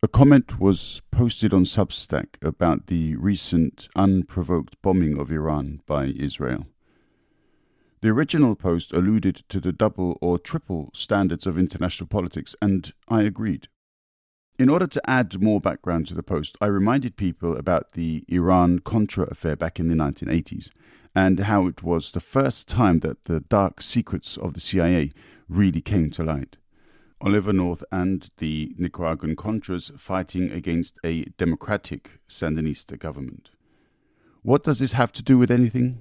A comment was posted on Substack about the recent unprovoked bombing of Iran by Israel. The original post alluded to the double or triple standards of international politics, and I agreed. In order to add more background to the post, I reminded people about the Iran-Contra affair back in the 1980s, and how it was the first time that the dark secrets of the CIA really came to light. Oliver North and the Nicaraguan Contras fighting against a democratic Sandinista government. What does this have to do with anything?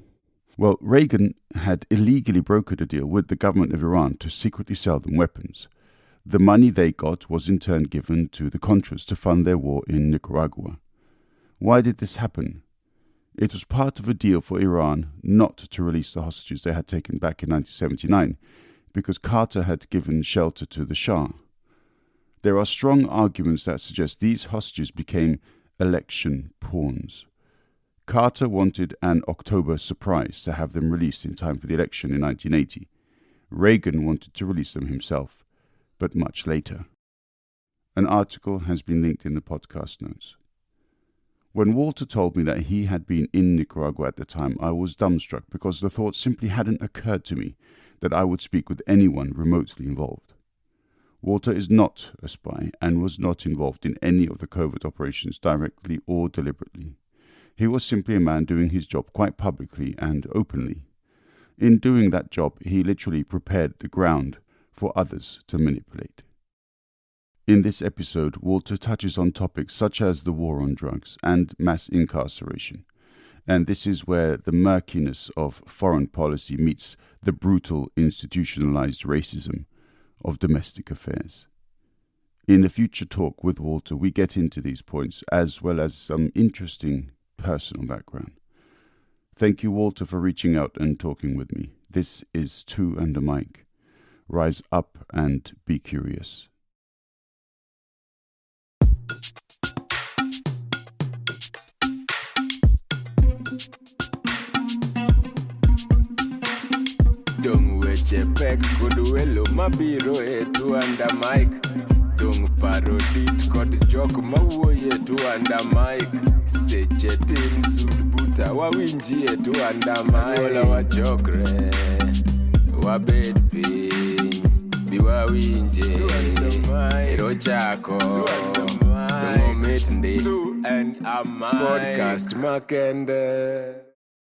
Well, Reagan had illegally brokered a deal with the government of Iran to secretly sell them weapons. The money they got was in turn given to the Contras to fund their war in Nicaragua. Why did this happen? It was part of a deal for Iran not to release the hostages they had taken back in 1979, because Carter had given shelter to the Shah. There are strong arguments that suggest these hostages became election pawns. Carter wanted an October surprise to have them released in time for the election in 1980. Reagan wanted to release them himself, but much later. An article has been linked in the podcast notes. When Walter told me that he had been in Nicaragua at the time, I was dumbstruck because the thought simply hadn't occurred to me that I would speak with anyone remotely involved. Walter is not a spy and was not involved in any of the covert operations directly or deliberately. He was simply a man doing his job quite publicly and openly. In doing that job, he literally prepared the ground for others to manipulate. In this episode, Walter touches on topics such as the war on drugs and mass incarceration. And this is where the murkiness of foreign policy meets the brutal institutionalized racism of domestic affairs. In the future talk with Walter, we get into these points as well as some interesting personal background. Thank you, Walter, for reaching out and talking with me. This is Two and a Mic. Rise up and be curious. Dung weche pek kod welo mabiro e Two and a Mic. Dung parodit kod jok mawuoye Two and a Mic. Seche tin sud buta wawinji e Two and a Mic. Wola wachokre wabed piny bi wawinje ero chako Dung omit ndi Two and a Mic podcast makende.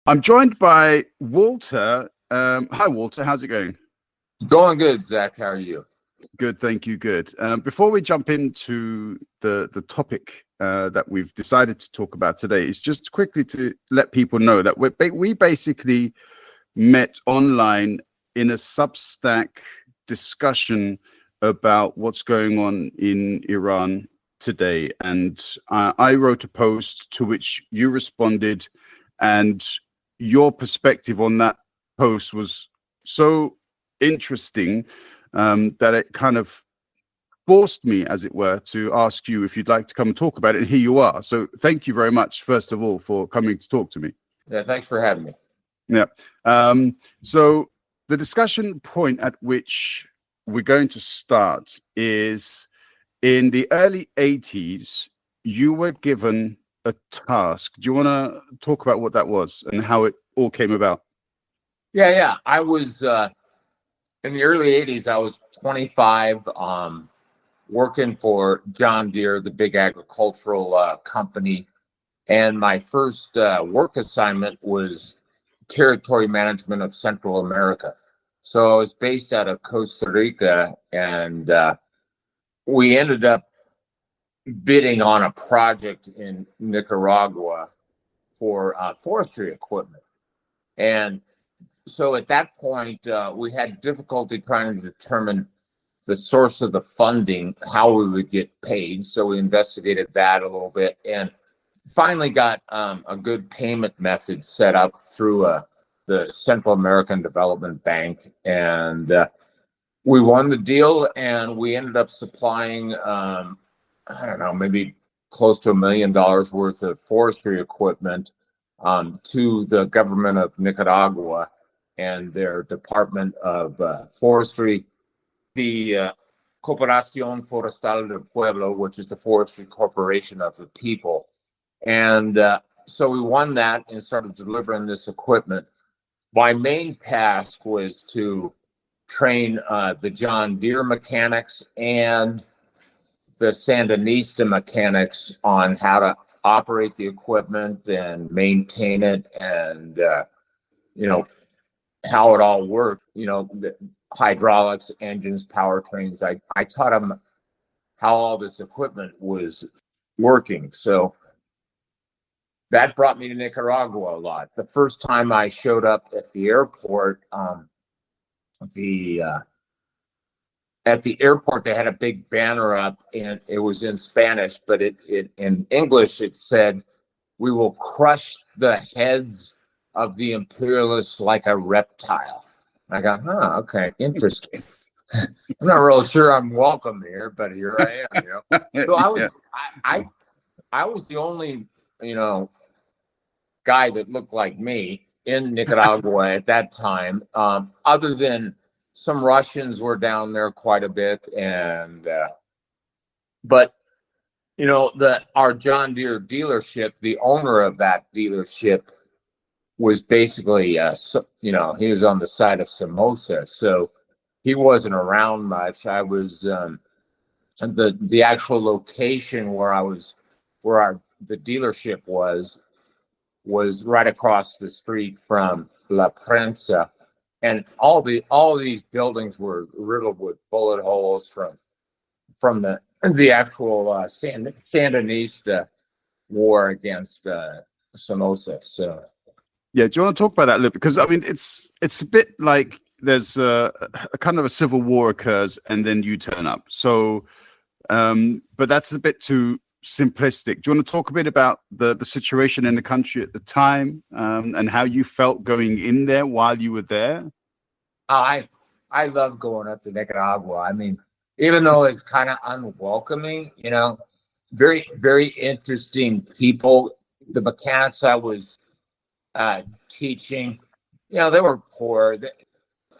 I'm joined by Walter. Hi, Walter. How's it going? Going good, Zach. How are you? Good, thank you. Good. Before we jump into the topic that we've decided to talk about today, it's just quickly to let people know that we basically met online in a Substack discussion about what's going on in Iran today. And I wrote a post to which you responded, and your perspective on that post was so interesting that it kind of forced me, as it were, to ask you if you'd like to come and talk about it. And here you are. So thank you very much, first of all, for coming to talk to me. Yeah, thanks for having me. Yeah. So the discussion point at which we're going to start is in the early 80s, you were given a task. Do you want to talk about what that was and how it all came about? Yeah. I was in the early 80s, I was 25, working for John Deere, the big agricultural company. And my first work assignment was territory management of Central America. So I was based out of Costa Rica, and we ended up bidding on a project in Nicaragua for forestry equipment. And so at that point, we had difficulty trying to determine the source of the funding, how we would get paid. So we investigated that a little bit and finally got a good payment method set up through the Central American Development Bank. And we won the deal, and we ended up supplying, maybe close to $1 million worth of forestry equipment to the government of Nicaragua and their Department of Forestry. The Cooperación Forestal del Pueblo, which is the Forestry Corporation of the People. And so we won that and started delivering this equipment. My main task was to train the John Deere mechanics and the Sandinista mechanics on how to operate the equipment and maintain it, and how it all worked. The hydraulics, engines, powertrains. I taught them how all this equipment was working. So that brought me to Nicaragua a lot. The first time I showed up at the airport, at the airport, they had a big banner up, and it was in Spanish, but it in English it said, "We will crush the heads of the imperialists like a reptile." I go, okay, interesting. I'm not real sure I'm welcome here, but here I am. So I was the only guy that looked like me in Nicaragua at that time, other than some Russians were down there quite a bit, and but our John Deere dealership, the owner of that dealership was basically he was on the side of Somoza, so he wasn't around much. I was the actual location where the dealership was right across the street from La Prensa. And all these buildings were riddled with bullet holes from the actual Sandinista war against Somoza. So, yeah, do you want to talk about that a little? Because I mean, it's a bit like there's a kind of a civil war occurs, and then you turn up. So, but that's a bit too simplistic. Do you want to talk a bit about the situation in the country at the time, and how you felt going in there while you were there? I love going up to Nicaragua. I mean, even though it's kind of unwelcoming, very, very interesting people. The mechanics I was teaching, they were poor.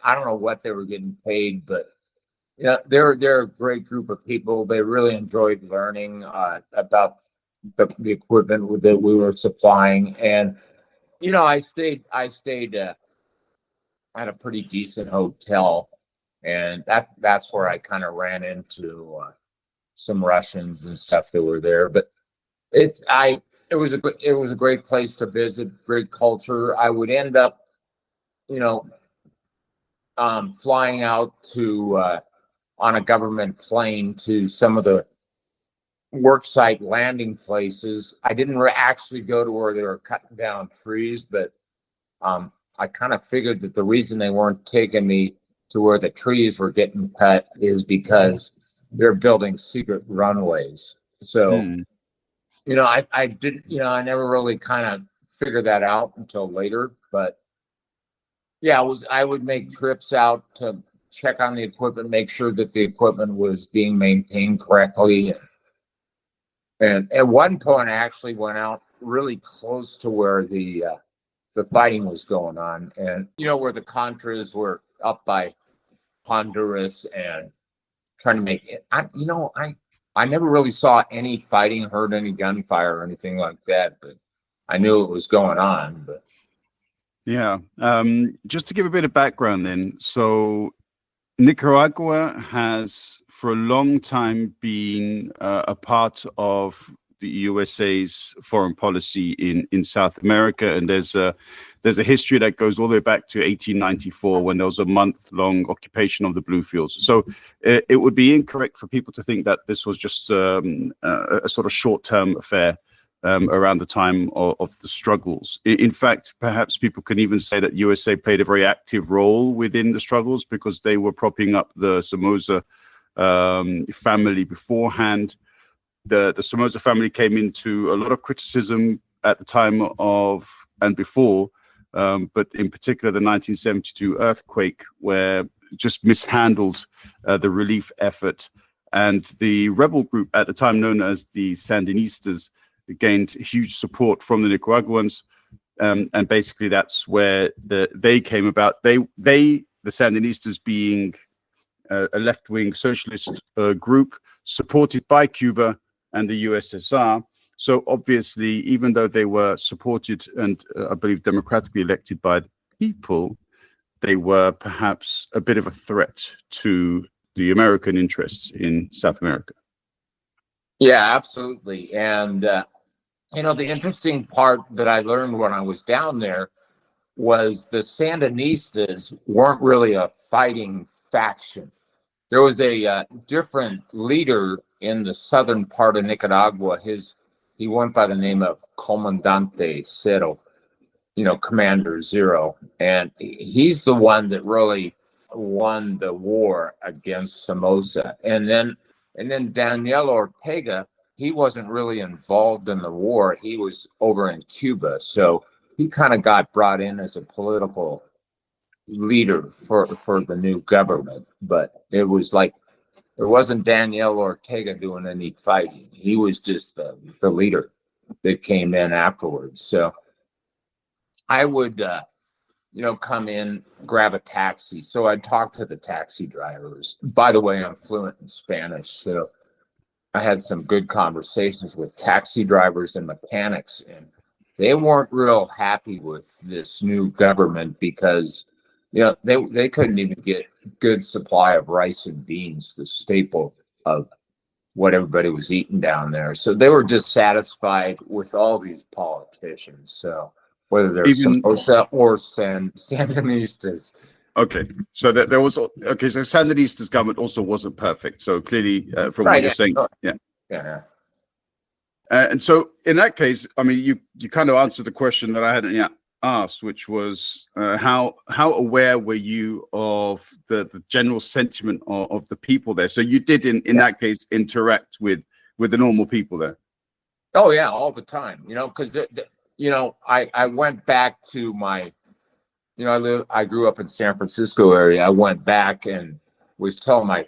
I don't know what they were getting paid, but they're a great group of people. They really enjoyed learning about the equipment that we were supplying, and I stayed at a pretty decent hotel, and that's where I kind of ran into some Russians and stuff that were there. But it was a great place to visit, great culture. I would end up, flying out to on a government plane to some of the worksite landing places. I didn't actually go to where they were cutting down trees, but I kind of figured that the reason they weren't taking me to where the trees were getting cut is because they're building secret runways. So, I didn't, I never really kind of figured that out until later. But yeah, I would make trips out to check on the equipment, make sure that the equipment was being maintained correctly. And at one point, I actually went out really close to where the fighting was going on, and where the Contras were up by Honduras and trying to make it. I never really saw any fighting, heard any gunfire or anything like that, but I knew it was going on. But yeah, just to give a bit of background, then, so Nicaragua has for a long time been a part of the USA's foreign policy in South America, and there's a history that goes all the way back to 1894 when there was a month-long occupation of the Bluefields. So it would be incorrect for people to think that this was just a sort of short-term affair around the time of the struggles. In fact, perhaps people can even say that USA played a very active role within the struggles because they were propping up the Somoza family beforehand. The Somoza family came into a lot of criticism at the time of and before, but in particular the 1972 earthquake, where just mishandled the relief effort, and the rebel group at the time known as the Sandinistas gained huge support from the Nicaraguans, and basically that's where they came about. The Sandinistas being a left-wing socialist group supported by Cuba and the USSR. So obviously, even though they were supported and I believe democratically elected by the people, they were perhaps a bit of a threat to the American interests in South America. Yeah, absolutely. And, the interesting part that I learned when I was down there was the Sandinistas weren't really a fighting faction. There was a different leader in the southern part of Nicaragua. He went by the name of Comandante Cero, Commander Zero, and he's the one that really won the war against Somoza. And then Daniel Ortega, he wasn't really involved in the war. He was over in Cuba, so he kind of got brought in as a political leader for the new government. But it was like there wasn't Daniel Ortega doing any fighting. He was just the leader that came in afterwards. So I would, come in, grab a taxi. So I'd talk to the taxi drivers. By the way, I'm fluent in Spanish, so I had some good conversations with taxi drivers and mechanics, and they weren't real happy with this new government because, they couldn't even get good supply of rice and beans, the staple of what everybody was eating down there. So they were dissatisfied with all these politicians. So whether they're Somoza or Sandinistas. Okay, so there was so Sandinista's government also wasn't perfect. So clearly, from what you're saying, yeah. And so in that case, I mean, you kind of answered the question that I hadn't asked, which was how aware were you of the general sentiment of the people there? So you did in that case interact with the normal people there. Oh yeah, all the time. Because I went back to my. I grew up in San Francisco area. I went back and was telling my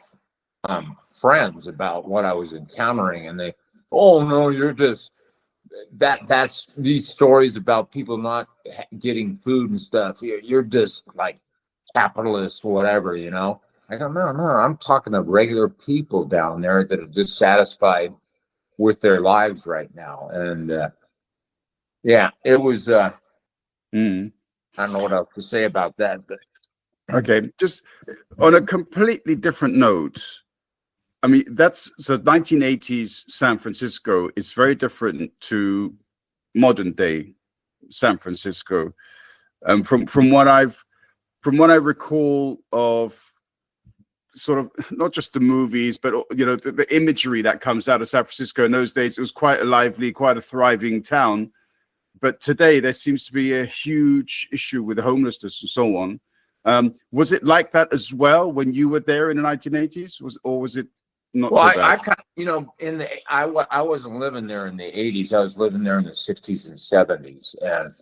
friends about what I was encountering, and they, oh no, you're just that's these stories about people not getting food and stuff. You're just like capitalist, whatever, I go, no, I'm talking to regular people down there that are dissatisfied with their lives right now, and it was. I don't know what else to say about that, but okay, just on a completely different note. I mean, that's so 1980s San Francisco is very different to modern day San Francisco. From what I recall of sort of not just the movies, but the imagery that comes out of San Francisco in those days, it was quite a lively, quite a thriving town. But today there seems to be a huge issue with homelessness and so on. Was it like that as well when you were there in the 1980s? Was it not so bad? I wasn't living there in the 80s. I was living there in the 60s and 70s, and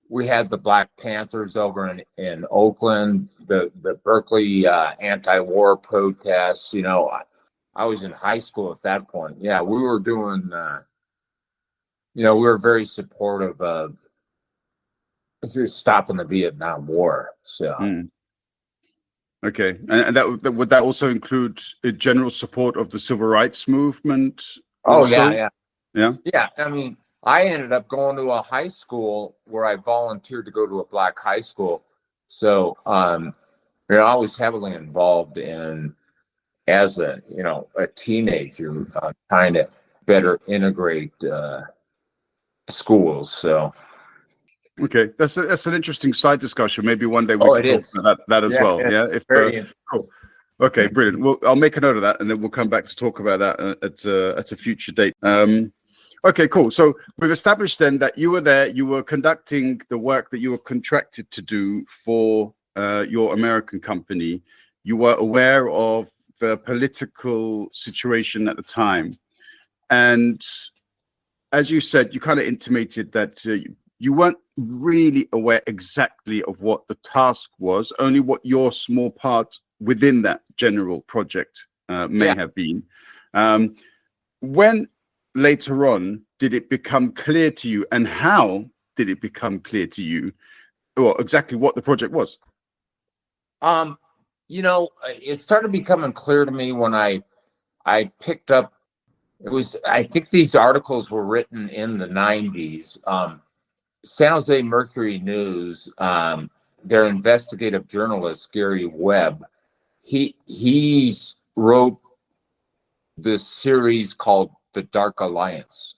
we had the Black Panthers over in Oakland, the Berkeley anti-war protests. I was in high school at that point. Yeah, we were doing. We were very supportive of stopping the Vietnam War. So, okay, and that would that also include a general support of the civil rights movement? Also? Oh yeah. I mean, I ended up going to a high school where I volunteered to go to a black high school. So, I was heavily involved in as a teenager, trying to better integrate. Schools. So okay, that's an interesting side discussion. Maybe one day we can talk about that as well. If cool. Okay, brilliant. Well, I'll make a note of that, and then we'll come back to talk about that at a future date. Okay, cool. So we've established then that you were there, you were conducting the work that you were contracted to do for your American company. You were aware of the political situation at the time, and as you said, you kind of intimated that you weren't really aware exactly of what the task was, only what your small part within that general project may have been. When later on did it become clear to you, and how did it become clear to you, or exactly what the project was? It started becoming clear to me when I picked up. I think these articles were written in the 90s. San Jose Mercury News, their investigative journalist, Gary Webb, he wrote this series called The Dark Alliance.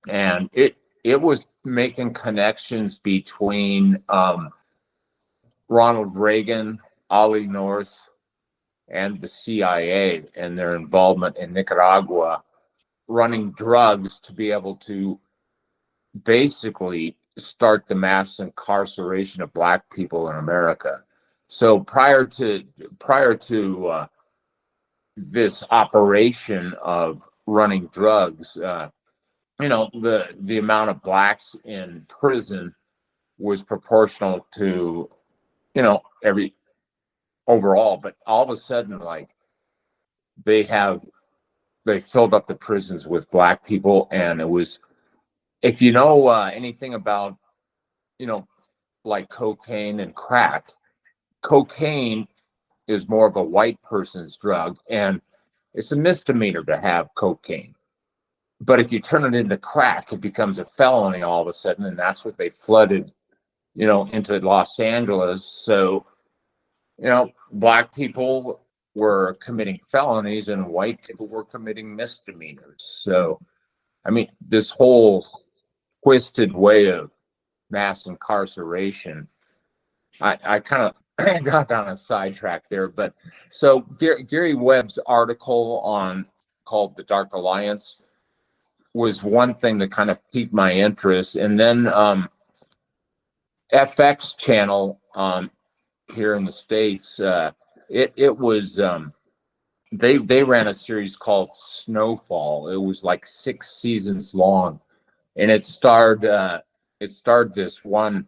And it was making connections between Ronald Reagan, Ollie North, and the CIA and their involvement in Nicaragua, running drugs to be able to basically start the mass incarceration of Black people in America. So prior to this operation of running drugs, the amount of Blacks in prison was proportional to every overall. But all of a sudden, like they filled up the prisons with Black people, and it was, if you know anything about like cocaine and crack, cocaine is more of a white person's drug, and it's a misdemeanor to have cocaine. But if you turn it into crack, it becomes a felony all of a sudden, and that's what they flooded, into Los Angeles. So, Black people were committing felonies and white people were committing misdemeanors. So, I mean, this whole twisted way of mass incarceration, I kind of got on a sidetrack there. But so Gary Webb's article called The Dark Alliance was one thing that kind of piqued my interest. And then FX channel here in the States, it was they ran a series called Snowfall. It was like 6 seasons long, and it starred this one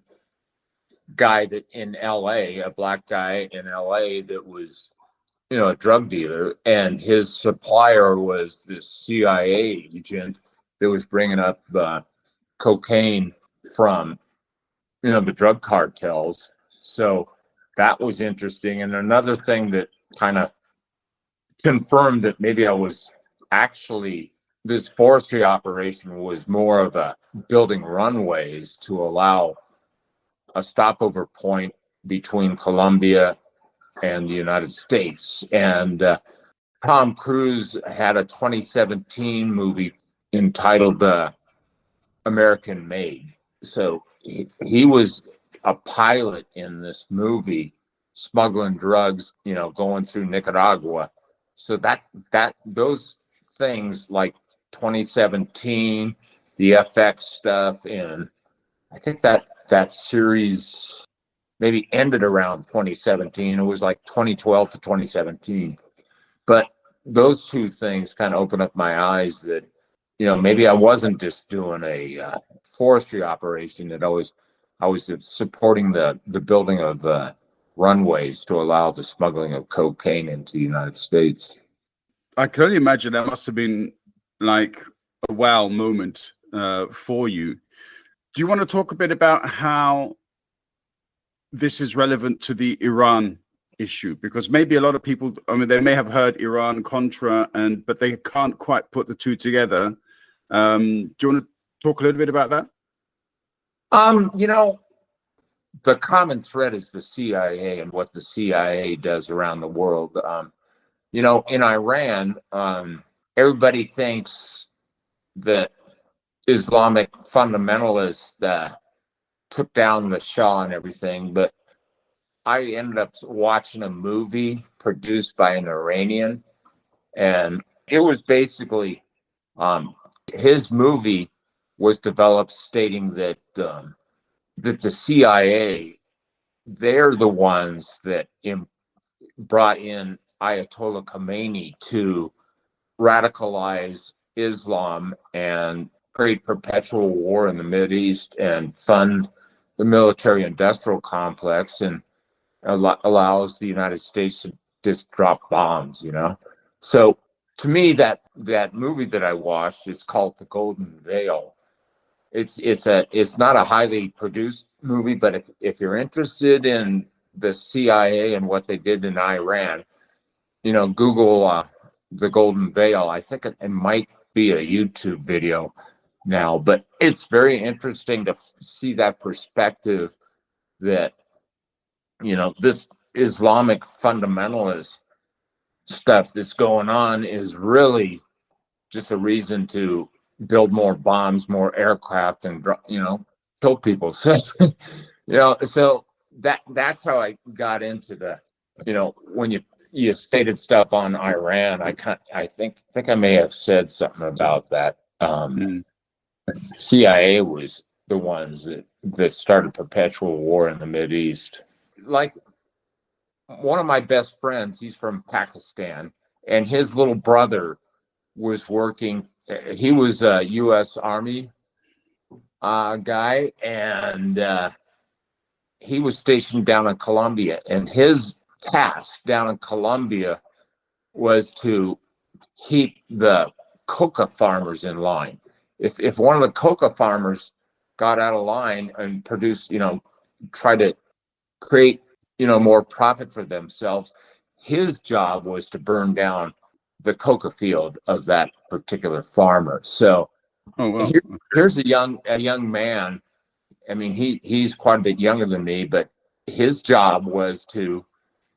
guy that in LA, a Black guy in LA that was a drug dealer, and his supplier was this CIA agent that was bringing up cocaine from the drug cartels. So that was interesting. And another thing that kind of confirmed that maybe this forestry operation was more of a building runways to allow a stopover point between Colombia and the United States. And Tom Cruise had a 2017 movie entitled American Made. So he was a pilot in this movie, smuggling drugs, going through Nicaragua. So those things like 2017, the FX stuff, and I think that series maybe ended around 2017. It was like 2012 to 2017. But those two things kind of opened up my eyes that, maybe I wasn't just doing a forestry operation, that I was supporting the building of runways to allow the smuggling of cocaine into the United States. I can only imagine that must have been like a wow moment for you. Do you want to talk a bit about how this is relevant to the Iran issue? Because maybe a lot of people, they may have heard Iran-Contra, but they can't quite put the two together. Do you want to talk a little bit about that? The common thread is the CIA and what the CIA does around the world. In Iran, everybody thinks that Islamic fundamentalists took down the Shah and everything, but I ended up watching a movie produced by an Iranian, and it was basically his movie was developed stating that the CIA, they're the ones that brought in Ayatollah Khomeini to radicalize Islam and create perpetual war in the Mideast and fund the military-industrial complex, and allows the United States to just drop bombs, So to me, that movie that I watched is called The Golden Veil. It's not a highly produced movie, but if you're interested in the CIA and what they did in Iran, Google the Golden Veil. I think it might be a YouTube video now, but it's very interesting to see that perspective that, this Islamic fundamentalist stuff that's going on is really just a reason to build more bombs, more aircraft, and kill people. So so that's how I got into the, when you stated stuff on Iran, I think I may have said something about that. CIA was the ones that started perpetual war in the Mideast. Like, one of my best friends, he's from Pakistan, and his little brother was working. He was a U.S. Army guy, and he was stationed down in Colombia, and his task down in Colombia was to keep the coca farmers in line. If one of the coca farmers got out of line and produced, try to create, more profit for themselves, his job was to burn down the coca field of that particular farmer. So here's a young man. I mean, he's quite a bit younger than me, but his job was to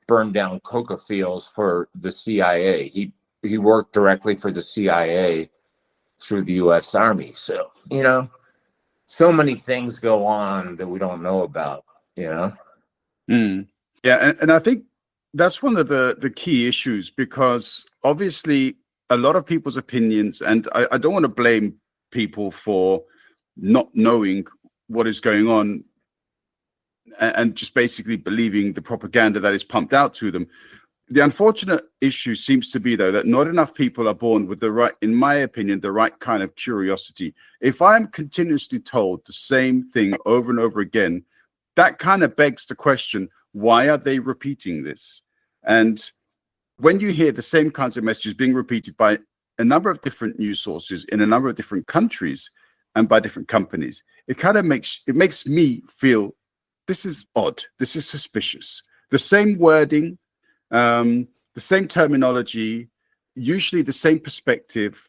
burn down coca fields for the CIA. He worked directly for the CIA through the U.S. Army. So, so many things go on that we don't know about, Yeah, and I think that's one of the key issues, because obviously a lot of people's opinions, and I don't want to blame people for not knowing what is going on and just basically believing the propaganda that is pumped out to them. The unfortunate issue seems to be, though, that not enough people are born with the right, in my opinion, the right kind of curiosity. If I'm continuously told the same thing over and over again, that kind of begs the question, why are they repeating this? And when you hear the same kinds of messages being repeated by a number of different news sources in a number of different countries and by different companies, it kind of makes me feel this is odd. This is suspicious. The same wording, the same terminology, usually the same perspective.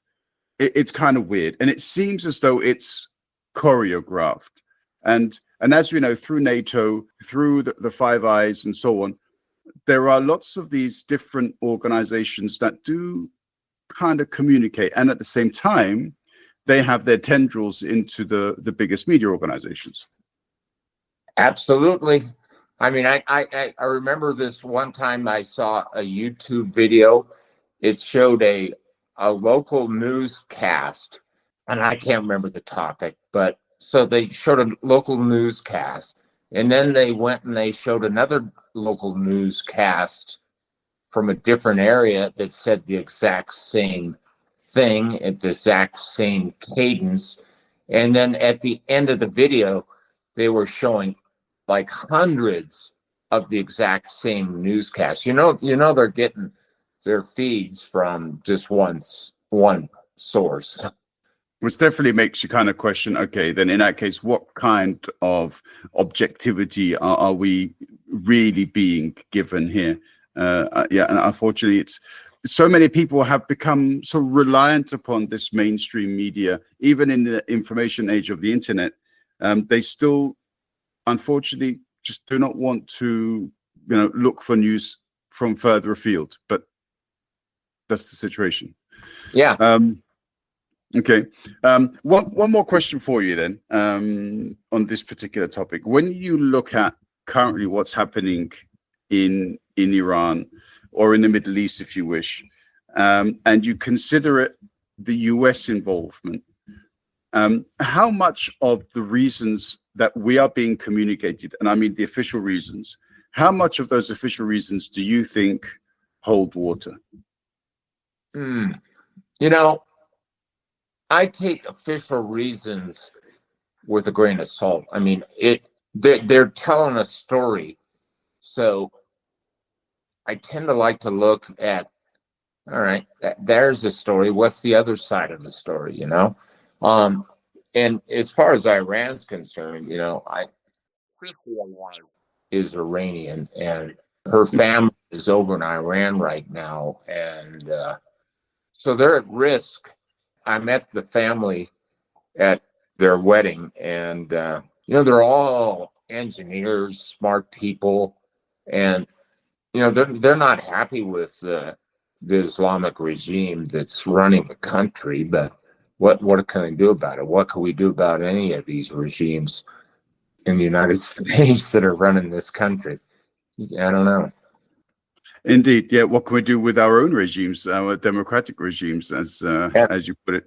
It's kind of weird, and it seems as though it's choreographed. And as we know, through NATO, through the Five Eyes, and so on, there are lots of these different organizations that do kind of communicate, and at the same time, they have their tendrils into the biggest media organizations. Absolutely. I mean, I remember this one time I saw a YouTube video. It showed a local newscast, and I can't remember the topic, but so they showed a local newscast, and then they went and they showed another local newscast from a different area that said the exact same thing at the exact same cadence. And then at the end of the video, they were showing like hundreds of the exact same newscasts. They're getting their feeds from just one source. Which definitely makes you kind of question, okay, then in that case, what kind of objectivity are we really being given here? Yeah, and unfortunately, it's so many people have become so reliant upon this mainstream media, even in the information age of the internet. They still, unfortunately, just do not want to, look for news from further afield. But that's the situation. Yeah. Okay. One more question for you then, on this particular topic. When you look at currently what's happening in Iran, or in the Middle East, if you wish, and you consider it the US involvement, how much of the reasons that we are being communicated, and I mean the official reasons, how much of those official reasons do you think hold water? I take official reasons with a grain of salt. I mean, they're telling a story. So I tend to like to look at, all right, there's a story. What's the other side of the story, And as far as Iran's concerned, I realize is Iranian, and her family is over in Iran right now, and so they're at risk. I met the family at their wedding, and they're all engineers, smart people, and they're not happy with the Islamic regime that's running the country. But what can they do about it? What can we do about any of these regimes in the United States that are running this country? I don't know. Indeed, yeah. What can we do with our own regimes, our democratic regimes, as you put it?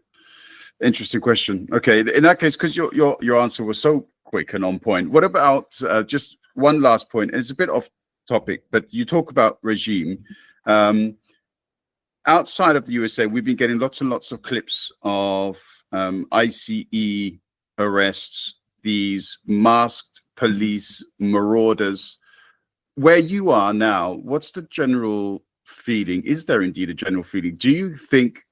Interesting question. Okay, in that case, because your answer was so quick and on point, what about just one last point? And it's a bit off topic, but you talk about regime. Outside of the USA, we've been getting lots and lots of clips of ICE arrests, these masked police marauders. Where you are now, what's the general feeling? Is there indeed a general feeling? Do you think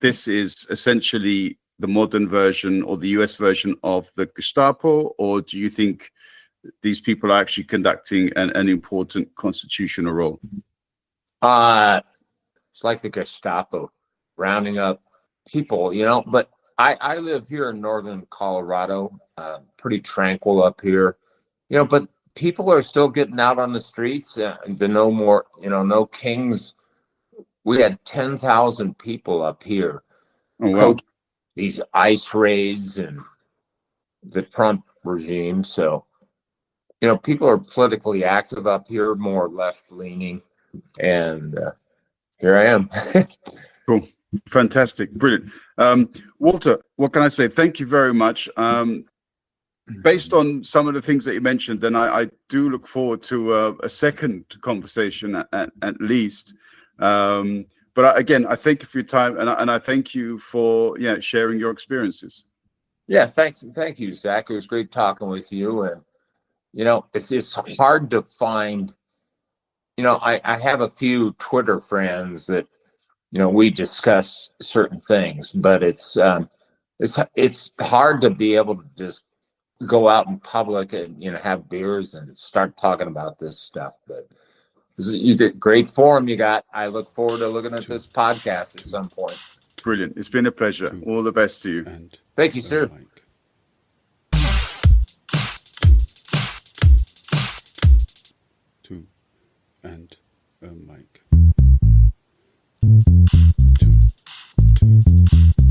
this is essentially the modern version or the US version of the Gestapo, or do you think these people are actually conducting an important constitutional role? It's like the Gestapo rounding up people, but I live here in northern Colorado, pretty tranquil up here, but people are still getting out on the streets. No kings. We had 10,000 people up here. Oh, wow. These ICE raids and the Trump regime. So, people are politically active up here, more left leaning. And here I am. Cool. Fantastic. Brilliant. Walter, what can I say? Thank you very much. Based on some of the things that you mentioned, then I do look forward to a second conversation at least. But again, I thank you for your time, and I thank you for sharing your experiences. Yeah, thanks. Thank you, Zach. It was great talking with you. And it's hard to find. I have a few Twitter friends that we discuss certain things, but it's hard to be able to just go out in public and have beers and start talking about this stuff. But you did great forum you got. I look forward to looking at this podcast at some point. Brilliant. It's been a pleasure. All the best to you. Thank you, sir. Two and a mic. Two.